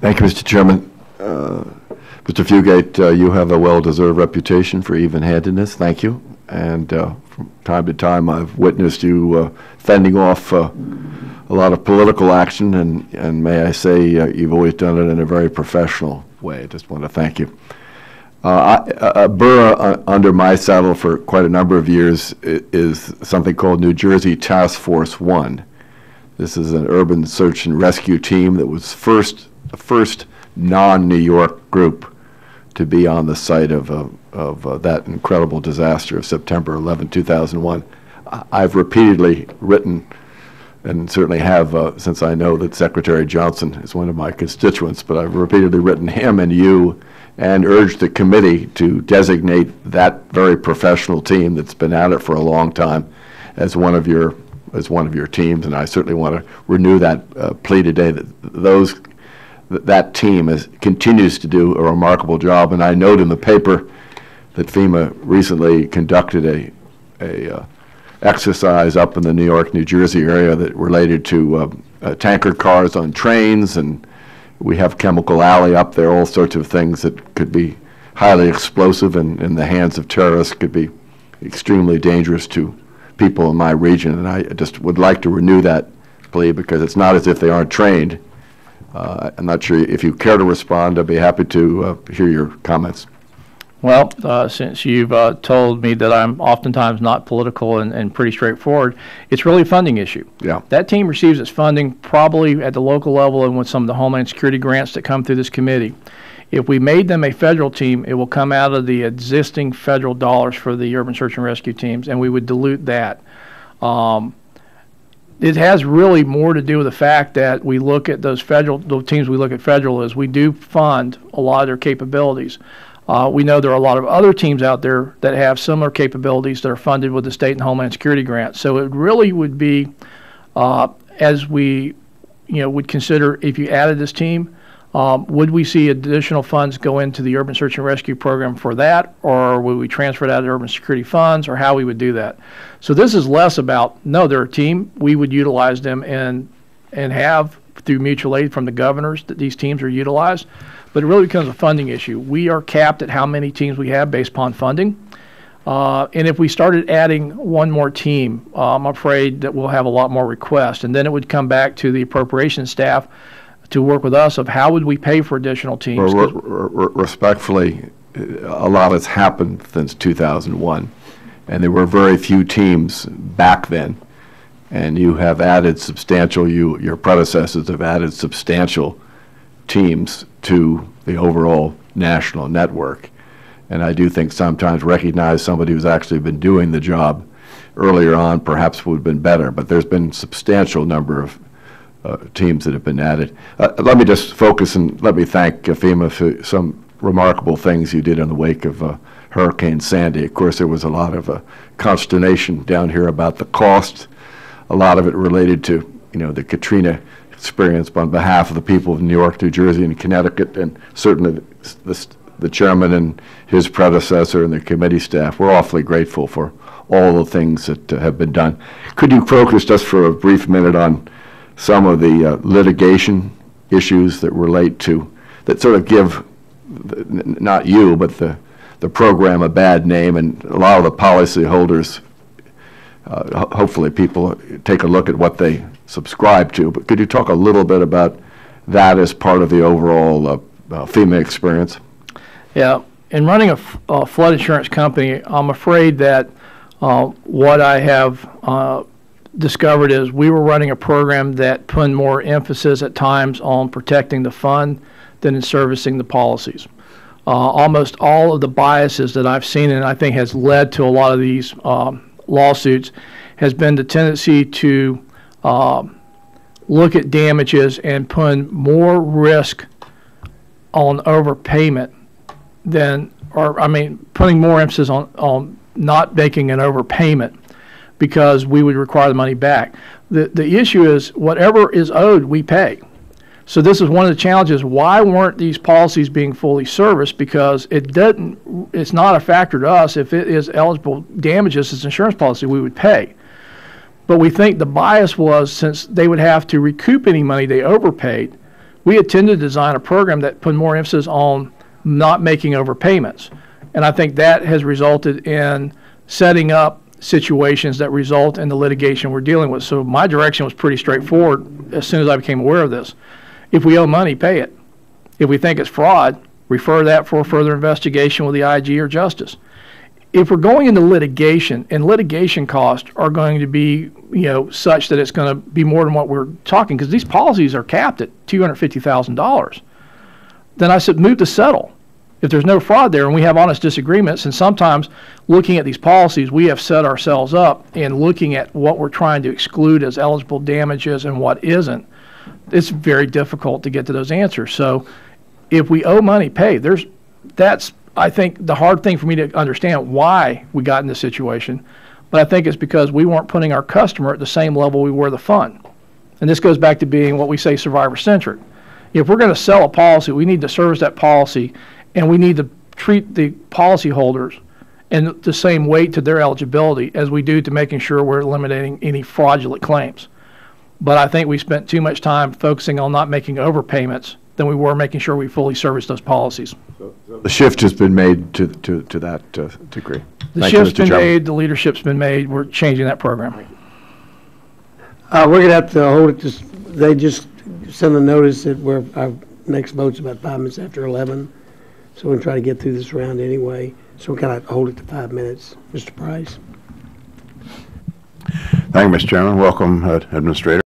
Thank you, Mr. Chairman. Mr. Fugate, you have a well-deserved reputation for even-handedness. Thank you. And from time to time, I've witnessed you fending off a lot of political action, and may I say, you've always done it in a very professional way. I just want to thank you. A borough under my saddle for quite a number of years is something called New Jersey Task Force 1. This is an urban search and rescue team that was the first non-New York group to be on the site of that incredible disaster of September 11, 2001. I've repeatedly written, and certainly have since I know that Secretary Johnson is one of my constituents, but I've repeatedly written him and you and urged the committee to designate that very professional team that's been at it for a long time as one of your teams. And I certainly want to renew that plea today that that team continues to do a remarkable job. And I note in the paper that FEMA recently conducted a exercise up in the New York, New Jersey area that related to tanker cars on trains, and we have Chemical Alley up there, all sorts of things that could be highly explosive and in the hands of terrorists could be extremely dangerous to people in my region. And I just would like to renew that plea, because it's not as if they aren't trained. I'm not sure if you care to respond. I'd be happy to hear your comments. Well, since you've told me that I'm oftentimes not political and pretty straightforward, it's really a funding issue. Yeah. That team receives its funding probably at the local level and with some of the Homeland Security grants that come through this committee. If we made them a federal team, it will come out of the existing federal dollars for the urban search and rescue teams, and we would dilute that. It has really more to do with the fact that we look at those teams we look at federal as we do fund a lot of their capabilities. We know there are a lot of other teams out there that have similar capabilities that are funded with the state and Homeland Security grants. So it really would be, as we would consider if you added this team, would we see additional funds go into the urban search and rescue program for that, or would we transfer that to urban security funds, or how we would do that? So this is less about, no, they're a team. We would utilize them and have through mutual aid from the governors that these teams are utilized. But it really becomes a funding issue. We are capped at how many teams we have based upon funding. And if we started adding one more team, I'm afraid that we'll have a lot more requests. And then it would come back to the appropriations staff to work with us of how would we pay for additional teams. Well, respectfully, a lot has happened since 2001. And there were very few teams back then. And you have added your predecessors have added substantial teams to the overall national network. And I do think sometimes recognize somebody who's actually been doing the job earlier on perhaps would have been better, but there's been a substantial number of teams that have been added. Let me just focus and let me thank FEMA for some remarkable things you did in the wake of Hurricane Sandy. Of course, there was a lot of consternation down here about the cost. A lot of it related to, the Katrina experience on behalf of the people of New York, New Jersey, and Connecticut, and certainly the chairman and his predecessor and the committee staff. We're awfully grateful for all the things that have been done. Could you focus just for a brief minute on some of the litigation issues that relate to, that sort of give, not you, but the program a bad name, and a lot of the policyholders, hopefully people take a look at what they subscribe to, but could you talk a little bit about that as part of the overall FEMA experience? Yeah, in running a flood insurance company, I'm afraid that what I have discovered is we were running a program that put more emphasis at times on protecting the fund than in servicing the policies. Almost all of the biases that I've seen, and I think has led to a lot of these lawsuits, has been the tendency to look at damages and put more risk on overpayment putting more emphasis on not making an overpayment because we would require the money back. The issue is whatever is owed, we pay. So this is one of the challenges. Why weren't these policies being fully serviced? Because it's not a factor to us. If it is eligible damages, it's insurance policy, we would pay. But we think the bias was, since they would have to recoup any money they overpaid, we had tended to design a program that put more emphasis on not making overpayments. And I think that has resulted in setting up situations that result in the litigation we're dealing with. So my direction was pretty straightforward as soon as I became aware of this. If we owe money, pay it. If we think it's fraud, refer that for further investigation with the IG or justice. If we're going into litigation, and litigation costs are going to be, such that it's going to be more than what we're talking, because these policies are capped at $250,000, then I said move to settle. If there's no fraud there and we have honest disagreements, and sometimes looking at these policies, we have set ourselves up in looking at what we're trying to exclude as eligible damages and what isn't, it's very difficult to get to those answers. So if we owe money, pay. That's, I think, the hard thing for me to understand why we got in this situation. But I think it's because we weren't putting our customer at the same level we were the fund. And this goes back to being what we say survivor-centric. If we're going to sell a policy, we need to service that policy, and we need to treat the policyholders in the same weight to their eligibility as we do to making sure we're eliminating any fraudulent claims. But I think we spent too much time focusing on not making overpayments than we were making sure we fully service those policies. The shift has been made to that degree. The shift's been made, the leadership's been made, we're changing that program. We're going to have to hold it, they just sent a notice that our next vote's about 5 minutes after 11. So we're going to try to get through this round anyway. So we're going to hold it to 5 minutes. Mr. Price. Thank you, Mr. Chairman. Welcome, Administrator.